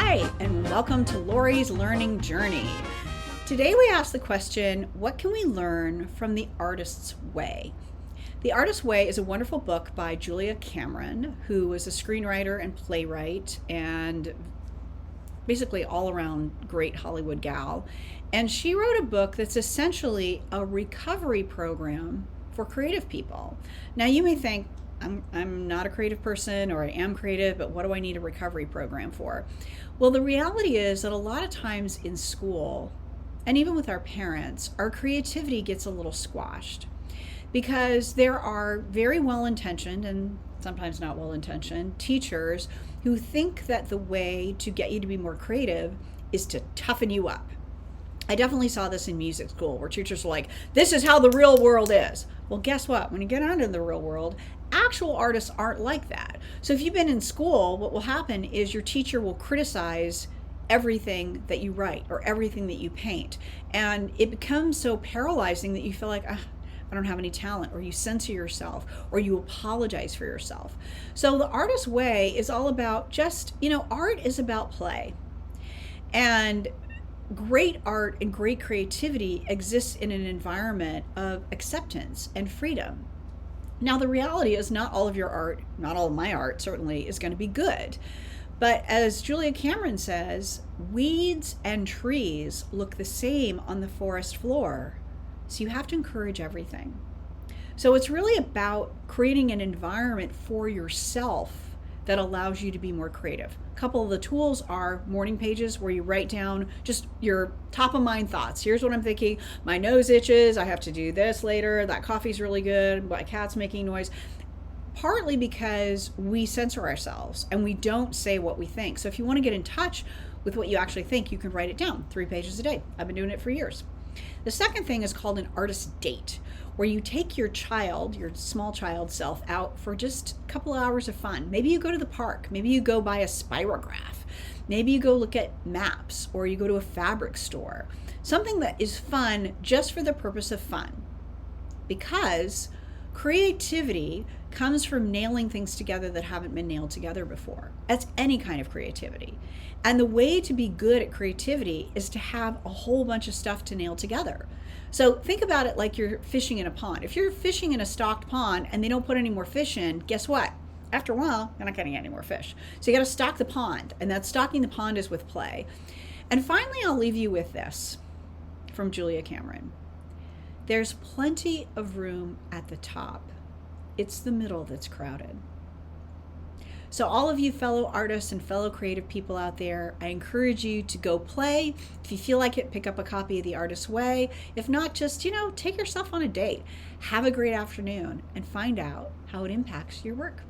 Hi, and welcome to Lori's Learning Journey. Today we ask the question, what can we learn from The Artist's Way? The Artist's Way is a wonderful book by Julia Cameron, who is a screenwriter and playwright and basically all around great Hollywood gal. And she wrote a book that's essentially a recovery program for creative people. Now you may think, I'm not a creative person, or I am creative, but what do I need a recovery program for? Well, the reality is that a lot of times in school, and even with our parents, our creativity gets a little squashed because there are very well-intentioned and sometimes not well-intentioned teachers who think that the way to get you to be more creative is to toughen you up. I definitely saw this in music school where teachers were like, this is how the real world is. Well, guess what? When you get out into the real world, actual artists aren't like that. So if you've been in school, what will happen is your teacher will criticize everything that you write or everything that you paint. And it becomes so paralyzing that you feel like, I don't have any talent, or you censor yourself, or you apologize for yourself. So the Artist's Way is all about just, art is about play. And great art and great creativity exists in an environment of acceptance and freedom. Now, the reality is not all of your art, not all of my art certainly, is going to be good. But as Julia Cameron says, weeds and trees look the same on the forest floor. So you have to encourage everything. So it's really about creating an environment for yourself that allows you to be more creative. A couple of the tools are morning pages where you write down just your top of mind thoughts. Here's what I'm thinking. My nose itches. I have to do this later. That coffee's really good. My cat's making noise. Partly because we censor ourselves and we don't say what we think. So if you want to get in touch with what you actually think, you can write it down 3 pages a day. I've been doing it for years. The second thing is called an artist date, where you take your child, your small child self, out for just a couple of hours of fun. Maybe you go to the park. Maybe you go buy a spirograph. Maybe you go look at maps, or you go to a fabric store. Something that is fun just for the purpose of fun. Because creativity comes from nailing things together that haven't been nailed together before. That's any kind of creativity. And the way to be good at creativity is to have a whole bunch of stuff to nail together. So think about it like you're fishing in a pond. If you're fishing in a stocked pond and they don't put any more fish in, guess what? After a while, you're not getting any more fish. So you got to stock the pond, and that stocking the pond is with play. And finally, I'll leave you with this from Julia Cameron. There's plenty of room at the top. It's the middle that's crowded. So all of you fellow artists and fellow creative people out there, I encourage you to go play. If you feel like it, pick up a copy of The Artist's Way. If not, just, take yourself on a date. Have a great afternoon and find out how it impacts your work.